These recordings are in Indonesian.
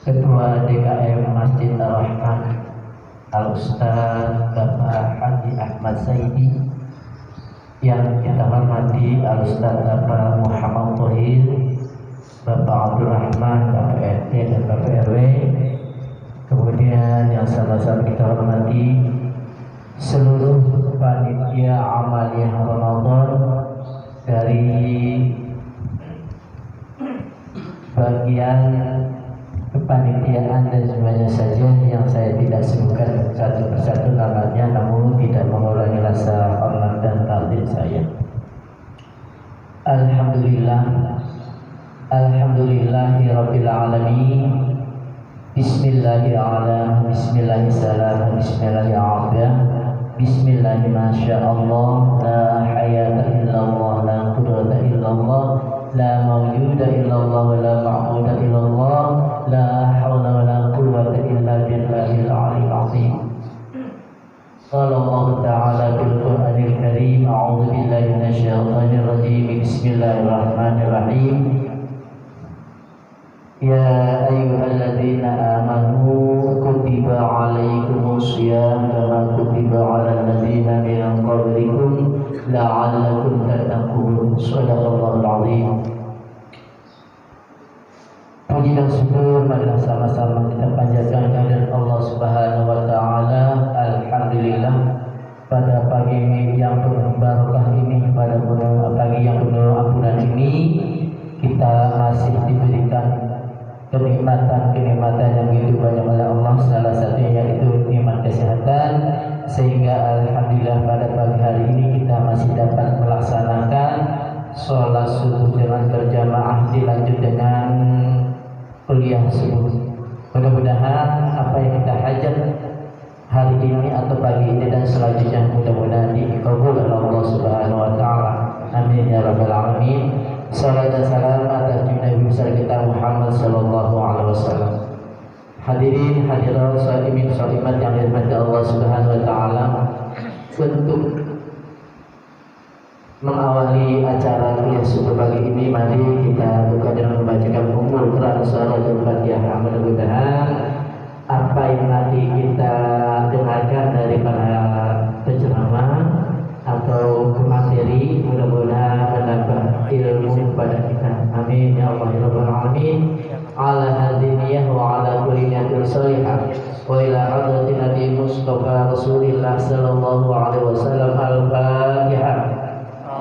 Ketua DKM Masjid Ar-Rahman Al-Ustaz Bapak Haji Ahmad Saidi, yang kita hormati Al-Ustaz Bapak Muhammad Thohir, Bapak Abdul Rahman, Bapak RT dan Bapak RW. Kemudian yang sama-sama kita hormati seluruh panitia amaliyah Ramadan dari bagian kepanitiaan dan semuanya saja yang saya tidak sebutkan satu persatu namanya, namun tidak mengurangi rasa hormat dan takdim saya. Alhamdulillahirabbil alamin. Bismillahirrahmanirrahim. Bismillahirrahmanirrahim. Bismillahirrahmanirrahim. Bismillahirrahmanirrahim. La hayata illallah, la qudrata illallah, la mawjuda illallah, la ma'buda illallah, la hawla wa la quwwata illa billahil aliyyil azim. Qala Allah ta'ala fil Qur'anil Karim, a'udzu billahi minasy syaithanir rajim. Bismillahirrahmanirrahim. Ya ayyuhalladzina amanu kutiba alaikumus syiyam kama kutiba alal ladzina min qablikum la'allakum tattaqun. Shadaqallahul azim. Puji dan syukur marilah sama-sama kita panjatkan kehadirat Allah Subhanahu wa taala. Alhamdulillah, pada pagi yang penuh barakah ini, pada pagi yang penuh ampunan ini, kita masih diberikan kenikmatan yang begitu banyak oleh Allah. Salah satunya yaitu nikmat kesehatan, sehingga alhamdulillah pada pagi hari ini kita masih dapat melaksanakan sholat subuh dengan berjamaah, dilanjut dengan kuliah subuh. Mudah-mudahan apa yang kita hajat hari ini atau pagi ini dan selanjutnya mudah-mudahan dikabul oleh Allah Subhanahu wa taala. Amin ya rabbal alamin. Salam dan salam atas Nabi besar kita Muhammad sallallahu alaihi wasallam. Hadirin hadirat shaimin shaimat yang dirahmati Allah Subhanahu wa taala, untuk mengawali acara kuliah subuh pagi ini, mari kita buka dengan membacakan Ummul Quran Suratul Fatihah. Mudah-mudahan apa yang nanti kita dengarkan dari para penceramah atau materi mudah-mudahan menambah ilmu kepada kita. Amin ya Allah ya rabbal alamin. Ala hadiniyah wa ala kulli niyatin shalihah wa ila hadratin Nabi Mustafa Rasulillah sallallahu alaihi wasallam. Al-Fatihah.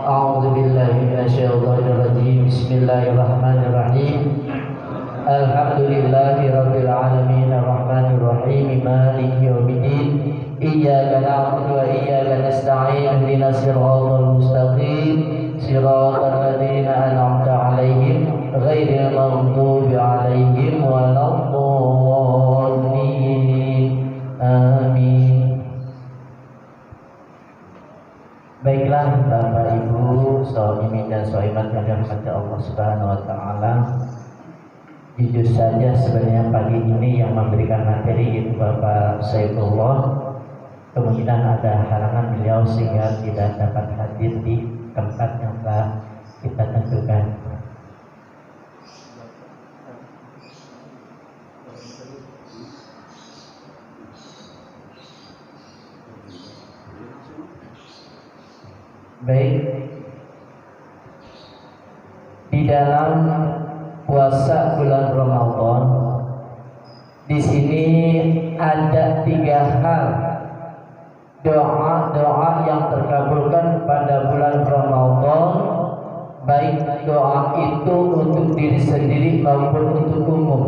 A'udzu billahi minasyaitonir rajim. Bismillahirrahmanirrahim. Alhamdulillahi rabbil alamin, arrahmanir rahim, maliki yaumiddin. Iyyaka na'budu wa iyyaka nasta'in. Ihdinas siratal mustaqim, siratal ladzina an'amta 'alaihim ghairil maghdubi 'alaihim waladdallin. Amin. Baiklah Bapak Ibu, shaimin dan shaimat yang dirahmati Allah Subhanahu wa taala. Jujur saja sebenarnya pagi ini yang memberikan materi itu Bapak Saifullah. Kemungkinan ada halangan beliau sehingga tidak dapat hadir di tempat yang telah kita tentukan. Baik, di dalam puasa bulan Ramadan di sini ada 3 hal doa-doa yang terkabulkan pada bulan Ramadan, baik doa itu untuk diri sendiri maupun untuk umum.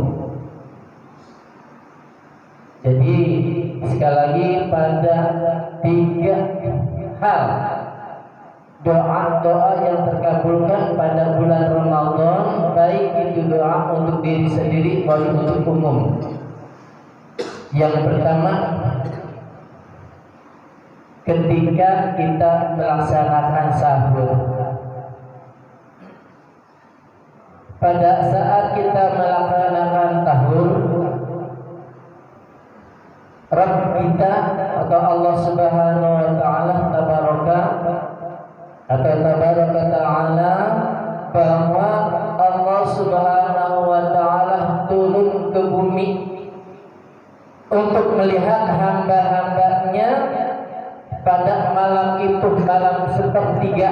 Jadi sekali lagi, pada 3 hal doa-doa yang terkabulkan pada bulan Ramadan, baik itu doa untuk diri sendiri maupun untuk umum. Yang pertama, ketika kita melaksanakan sahur. Pada saat kita melaksanakan sahur, Rabb kita atau Allah Subhanahu wa taala tabaraka ta'ala, bahwa Allah Subhanahu itu malam sepertiga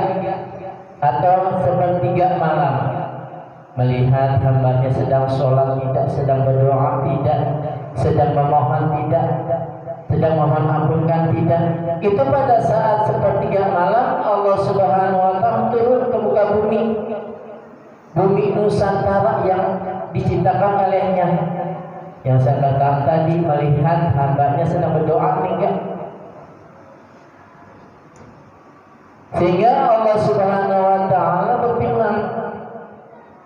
atau sepertiga malam, melihat hambanya sedang sholat tidak, sedang berdoa tidak, sedang memohon tidak, sedang mohon ampunkan tidak, itu pada saat sepertiga malam Allah Subhanahu wa Ta'ala turun ke muka bumi, bumi Nusantara yang diciptakan olehnya. Yang saya katakan tadi, melihat hambanya sedang berdoa tidak, sehingga Allah Subhanahu wa Ta'ala berfirman,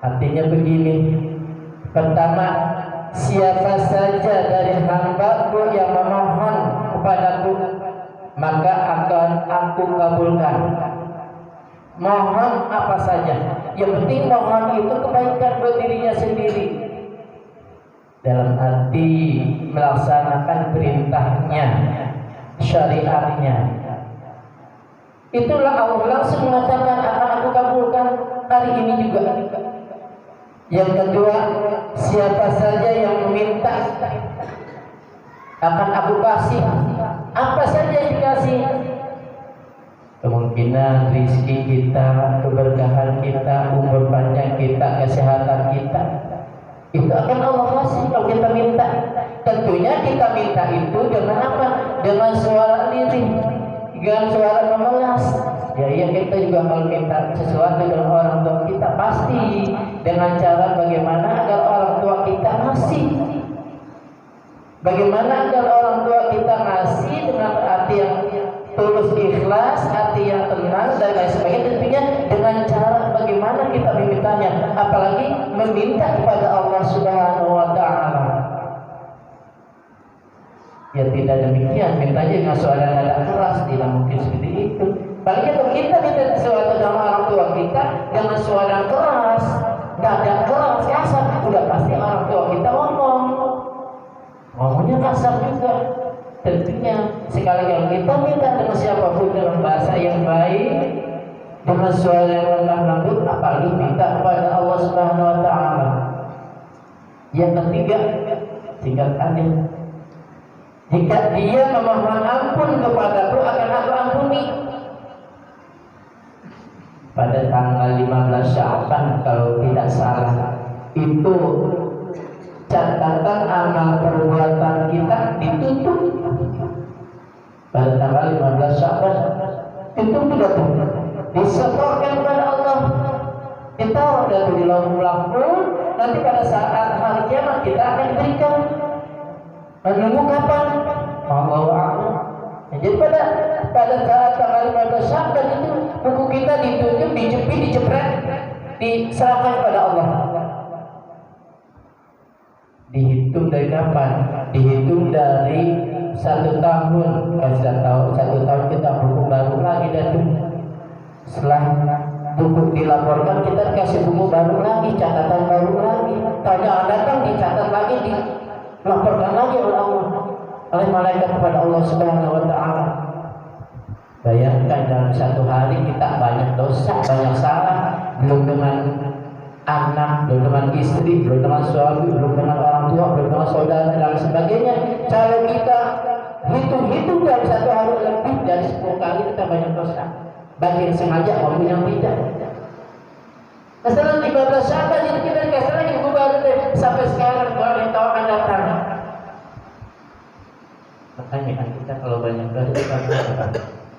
artinya begini. Pertama, siapa saja dari hamba-Ku yang memohon kepadaku, maka akan Aku kabulkan. Mohon apa saja, yang penting mohon itu kebaikan buat dirinya sendiri, dalam arti melaksanakan perintahnya, syariatnya. Itulah Allah langsung mengatakan akan Aku kabulkan hari ini juga. Yang kedua, siapa saja yang meminta akan Aku kasih. Apa saja yang dikasih? Kemungkinan rezeki kita, keberkahan kita, umur panjang kita, kesehatan kita, itu akan Allah kasih kalau kita minta. Tentunya kita minta itu dengan apa? Dengan suara lirih, dengan suara memelas. Ya kita juga kalau minta sesuatu dengan orang tua kita pasti dengan cara bagaimana agar orang tua kita ngasih. Bagaimana agar orang tua kita ngasih dengan hati yang tulus, ikhlas, hati yang tenang dan lain sebagainya. Tentunya dengan cara bagaimana kita memintanya, apalagi meminta kepada Allah Subhanahu wa Ta'ala. Ya tidak demikian, mintanya dengan suara nada keras, tidak mungkin seperti itu. Paling kalau kita minta sesuatu sama orang tua kita dengan suara keras, nada keras, kasar, sudah pasti orang tua kita ngomongnya kasar juga. Tentunya sekali yang kita minta dengan siapapun dalam bahasa yang baik, dengan suara yang lemah lembut, apalagi minta kepada Allah Subhanahu wa Ta'ala. Yang ketiga, singkatannya, jika dia memohon ampun kepadaku, akan Aku ampuni. Pada tanggal 15 Sya'ban kalau tidak salah, itu catatan amal perbuatan kita ditutup. Pada tanggal 15 Sya'ban itu sudah disetorkan kepada Allah. Kita sudah di lauhul mahfuz. Nanti pada saat hari kiamat kita akan diberikan. Menunggu kapan? Allahu a'lam. Jadi pada saat tanggal 15 Sya'ban itu buku kita ditutup, dijepit, dijepret, diserahkan kepada Allah. Dihitung dari kapan? Dihitung dari 1 tahun. Satu tahun kita buku baru lagi dan setelah buku dilaporkan kita dikasih buku baru lagi, catatan baru lagi. Tanya datang dicatat lagi, dilaporkan lagi oleh Allah, oleh malaikat kepada Allah Subhanahu wa Ta'ala. Bayangkan dalam satu hari kita banyak dosa, banyak salah, belum dengan anak, belum dengan istri, belum dengan suami, belum dengan orang tua, belum dengan saudara dan sebagainya. Kalau kita hitung-hitung dalam satu hari lebih dari 10 kali kita banyak dosa, baik yang sengaja maupun yang tidak. Kesalahan 15 Sya'ban itu kita dikasih lagi buku baru sampai sekarang kalau tahu akan datang. Makanya kan kita kalau banyak dosa,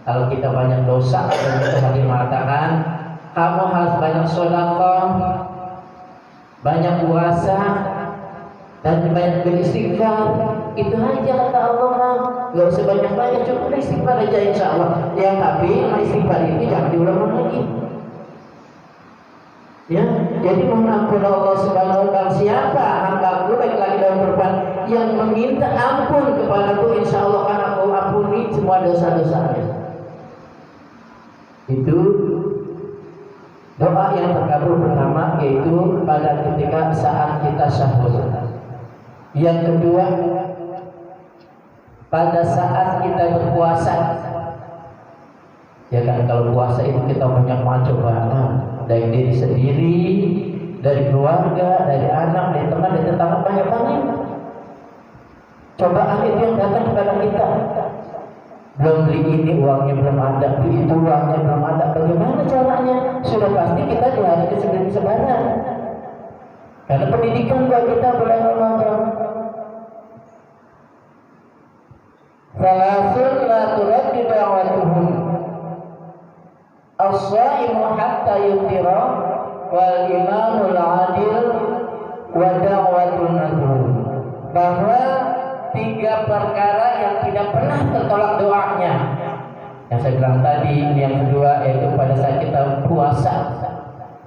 kalau kita banyak dosa, kita hadir mengatakan kamu harus banyak sedekah, banyak puasa, dan banyak beristighfar. Itu aja kata Allah. Gak usah banyak-banyak, cukup istighfar aja insya Allah. Ya tapi istighfar ini jangan diulang lagi. Ya, jadi mohon ampun Allah Subhanahu wa Ta'ala. Siapa hambaku baik lagi dalam perempuan yang meminta ampun kepadaku, insya Allah akan Aku ampuni semua dosa-dosanya. Itu doa yang terkabul pertama, yaitu pada ketika saat kita sahur. Yang kedua, pada saat kita berpuasa. Ya kan, kalau puasa itu kita banyak cobaan dari diri sendiri, dari keluarga, dari anak, dari teman, dari tetangga, banyak banget cobaan itu yang datang kepada kita. belum beli ini uangnya belum ada, beli itu uangnya belum ada. Bagaimana caranya? Sudah pasti kita di hari kesebaran. Karena pendidikan buat kita bulan Ramadan. Salasun la turaddu da'watuhum as-shaimu hatta yutira wal imamul adil wa da'watul mazlum. Bahwa 3 perkara yang tidak pernah tertolak doanya. Yang saya bilang tadi, yang kedua yaitu pada saat kita puasa.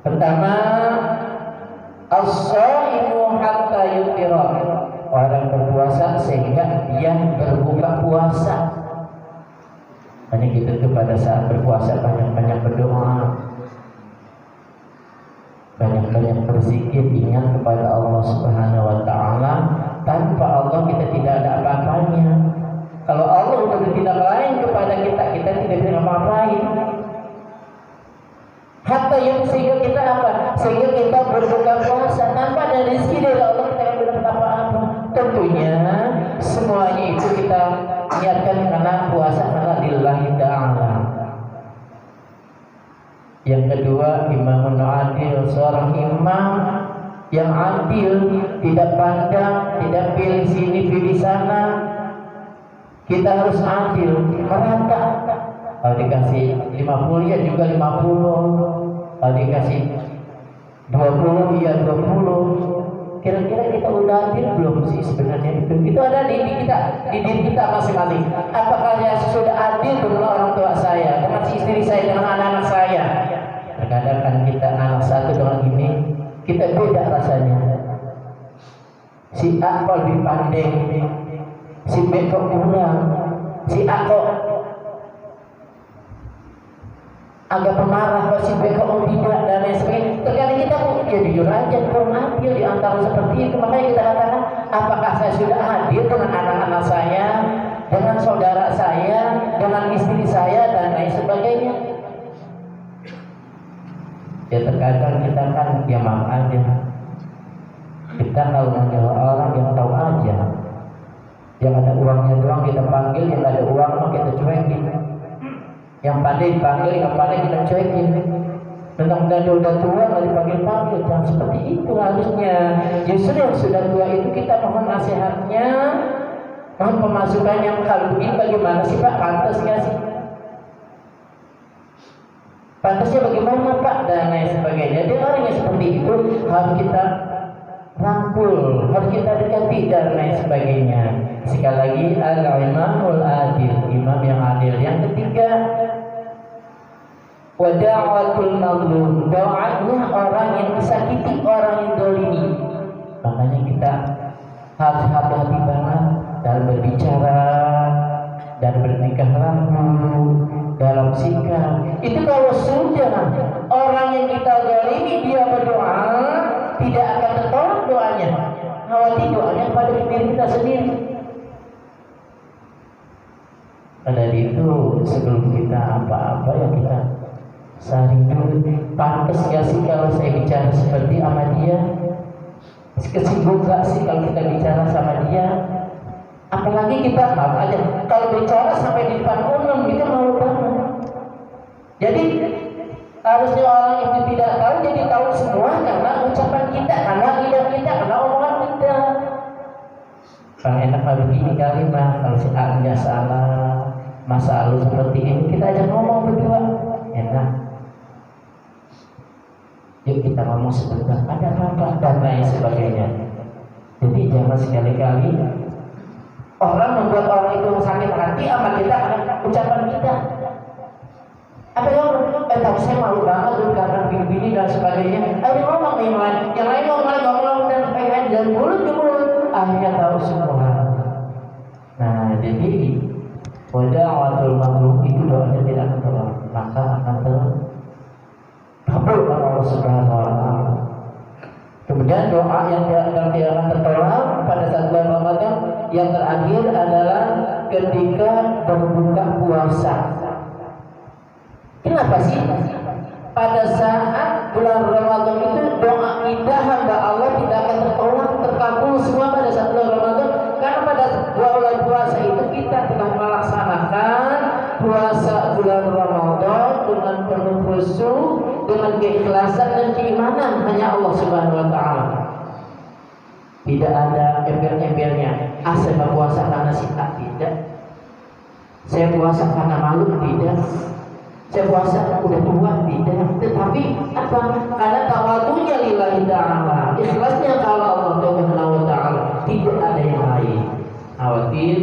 Pertama, as-shaimu hatta yutira. Orang berpuasa sehingga dia berbuka puasa. Hanya kita tuh pada saat berpuasa banyak-banyak berdoa, banyak-banyak berzikir, ingat kepada Allah Subhanahu wa taala. Tanpa Allah kita tidak ada apa-apanya. Kalau Allah sudah bertindak lain kepada kita, kita tidak bisa apa-apain. Hatta yang sehingga kita apa? Sehingga kita berbuka puasa tanpa ada rezeki dari Allah, kita tidak dapat apa-apa. Tentunya semuanya itu kita niatkan karena puasa karena lillahi ta'ala. Yang kedua, imamun adil, seorang imam yang adil, tidak pandang, tidak pilih sini pilih sana. Kita harus adil, merata. Kalau dikasih 50 ya juga 50. Kalau dikasih 20 ya 20. Kira-kira kita udah adil belum sih sebenarnya itu? Itu ada di kita, di diri kita masing-masing. Apakah ya sudah adil dengan orang tua saya, dengan istri saya, dengan anak-anak saya? Terkadang kan kita anak satu dengan ini, kita beda rasanya. Si A kok lebih pandai, si B kok kurang, si A kok agak pemarah, si B kok tidak, dan lain sebagainya. Terkadang kita ya jujur aja kurang adil di antara seperti itu. Makanya kita katakan, apakah saya sudah adil dengan anak-anak saya, dengan saudara saya, dengan istri saya, dan lain sebagainya. Ya terkadang kita kan ya maaf aja. Kita kalau menjauh orang yang tahu aja. Yang ada uangnya doang kita panggil, yang ada uang mah kita cuekin. Yang pandai dipanggil, yang pandai kita cuekin. Tentang udah tua nggak dipanggil-panggil, jangan seperti itu harusnya. Justru yang sudah tua itu kita mohon nasihatnya, mohon pemasukan yang kalau begini bagaimana sih Pak, pantas nggak sih? Pantasnya bagaimana Pak, dan lain sebagainya. Dia orang yang seperti itu harus kita rangkul, harus kita dekati dan lain sebagainya. Sekali lagi al-imamul adil, imam yang adil. Yang ketiga, wa da'watul mazlum, doanya orang yang disakiti, orang yang dolimi. Makanya kita harus hati-hati banget dalam berbicara, dan bertingkah laku, dalam sikap. Itu kalau sudah orang yang kita zalimi dia berdoa, tidak akan tertolak doanya. Khawatir doanya pada diri kita sendiri. Pada itu sebelum kita apa-apa ya kita saring dulu. Pantas gak sih kalau saya bicara seperti sama dia? Kesinggung gak sih kalau kita bicara sama dia? Apalagi kita maaf aja kalau bicara sampai di depan umum itu malu banget. Jadi harusnya orang itu tidak tahu jadi tahu semua karena ucapan kita, karena lidah kita, karena omongan kita. Bang enak kalau begini kali mah, kalau si A-nya salah, masa lalu seperti ini kita aja ngomong berdua enak. Yuk kita ngomong sebentar, ada apa dan lain sebagainya. Jadi jangan sekali-kali orang membuat orang itu sakit hati sama kita karena ucapan kita. Apa yang tapi saya malu banget dulu karena begini dan sebagainya. Ayo ngomong yang lain ngomong dan pengen dari mulut ke mulut, akhirnya tahu semua. Nah jadi wada'watul mazlum itu doanya tidak akan tertolak, maka akan terkabul oleh Allah Subhanahu wa taala. Kemudian doa yang tidak akan tertolak pada saat bulan Ramadan yang terakhir adalah ketika berbuka puasa. Kenapa sih? Pada saat bulan Ramadan itu doa kita hamba Allah tidak akan tertolak, terkabul semua pada saat bulan Ramadan. Karena pada bulan puasa itu kita telah melaksanakan keikhlasan dan keimanan hanya Allah Subhanahu wa taala. Tidak ada embel-embelnya. Saya puasa karena sifat, tidak. Saya puasa karena malu, tidak. Saya puasa udah tua, tidak. Tetapi apa? Karena tawadunya lillahi ta'ala, ikhlasnya kalau Allah Subhanahu wa ta'ala, tidak ada yang lain. Khawatir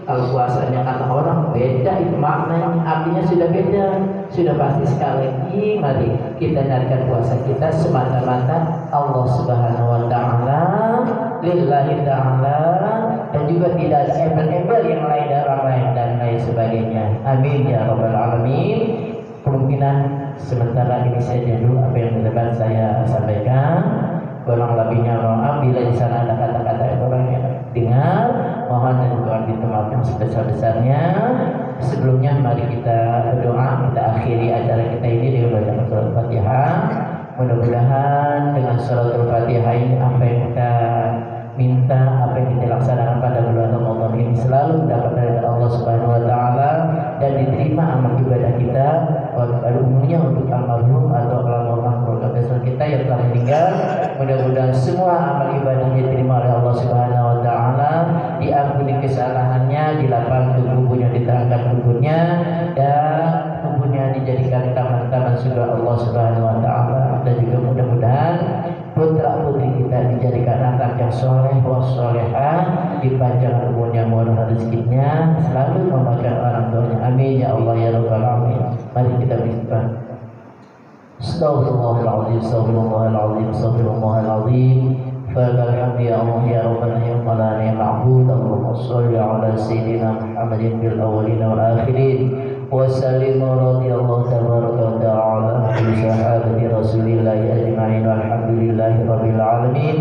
kalau puasanya kata orang beda, itu maknanya, artinya sudah beda. Sudah pasti sekali lagi, mari kita nyarikan puasa kita semata-mata Allah Subhanahu wa ta'ala, lillahi ta'ala, dan juga tidak ada embel-embel yang lain dari orang lain dan lain sebagainya. Amin ya rabbal alamin. Kemungkinan sementara ini saja dulu apa yang dapat saya sampaikan. Kurang lebihnya maaf bila di sana ada kata-kata yang kurang dengar, mohon dan doa dimaafkan sebesar-besarnya. Sebelumnya mari kita berdoa, kita akhiri acara kita ini dengan baca surat Fatihah. Mudah-mudahan dengan surat Fatihah ini apa yang kita minta, apa yang kita laksanakan pada bulan Ramadan ini selalu mendapat dari Allah Subhanahu wa taala dan diterima amal ibadah kita pada umumnya untuk almarhum atau almarhumah keluarga besar kita yang telah meninggal. Mudah-mudahan semua amal ibadahnya diterima oleh Allah Subhanahu wa taala, diampuni kesalahannya, dilapangkan kuburnya, diterangkan kuburnya, dan kuburnya dijadikan taman-taman surga Allah Subhanahu wa taala. Dan juga mudah-mudahan putra putri kita dijadikan anak yang soleh wassolehah, dipanjangkan umurnya, murah rezekinya, selalu memakan orang tuanya. Amin ya Allah ya rabbal alamin. Mari kita beristighfar. Astaghfirullahaladzim, astaghfirullahaladzim, astaghfirullahaladzim. Falakal hamdu ya Allah ya rabbana ya malana ya ma'bud. Allahumma sholli ala sayyidina Muhammadin bil awwalin wal akhirin wa sallim radhiyallahu tabaraka wa ta'ala bi sahabati Rasulillah ajma'in walhamdulillahi rabbil alamin.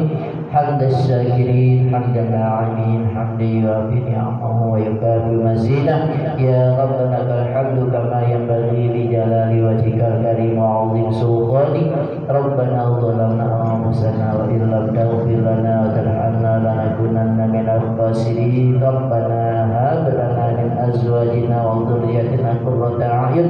Hamdan syakirin, hamdan na'imin, hamdan yuafi ni'amahu wa yukafi mazidah. Ya Rabbana lakal hamdu kama yanbaghi li jalali wajhikal karim wa 'azim sultanik. Rabbana zalamna anfusana wa illam taghfir lana wa tarhamna lanakunanna minal khasirin. Rabbana hab lana min azwajina wa dhurriyyatina qurrata a'yun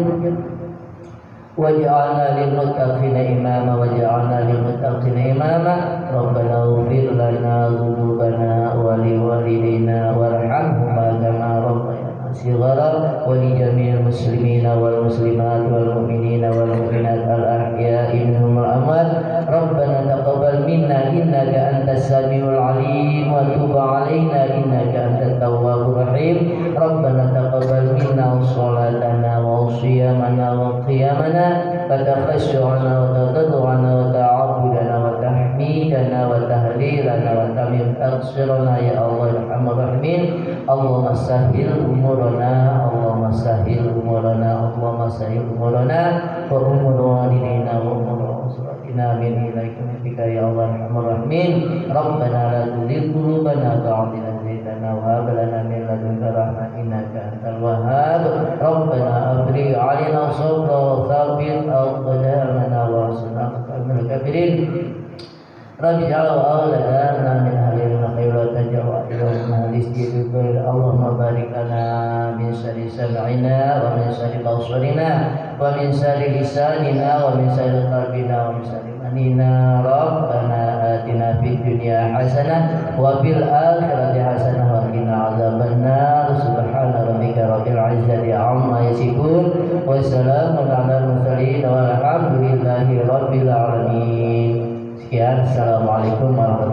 waj'alna lil muttaqina imama waj'alna lil muttaqina imama. Rabbana ighfir lana dhunubana wa li walidina warhamhuma kama rabbayana shighara wa li jami'il muslimina wal muslimat wal mu'minina wal mu'minat al ahya'i minhum wal amwat. Rabbana taqabbal minna innaka antas samiul alim wa tub 'alaina innaka antat tawwabur rahim. Rabbana taqabbal minna shalatana wa siyamana wa qiyamana فتخشعنا وتضرعنا وتعبدنا وتحميدنا وتهليلنا وتميم تقصيرنا يا الله يا ارحم الراحمين. اللهم سهل امورنا، اللهم سهل امورنا، اللهم سهل امورنا وامور والدينا وامور اسرتنا من اليك بك يا الله يا ارحم الراحمين. ربنا لا تزغ قلوبنا بعد إذ هديتنا وهب لنا من لدنك رحمة إنك أنت الوهاب. ربنا أفرغ علينا صبرا وثبت أقدامنا وانصرنا على القوم الكافرين. رب اجعل أولادنا من أهل الخير وتجعل إليهم أهل الخير. اللهم بارك لنا من شر سمعنا ومن شر بصرنا ومن شر لساننا ومن شر قلبنا ومن شر منينا. ربنا آتنا في الدنيا حسنة وفي الآخرة حسنة وقنا عذاب النار. سبحان ربك رب العزة عما يصفون وسلام على المرسلين والحمد لله رب العالمين. Sekian, assalamualaikum warahmatullahi wabarakatuh.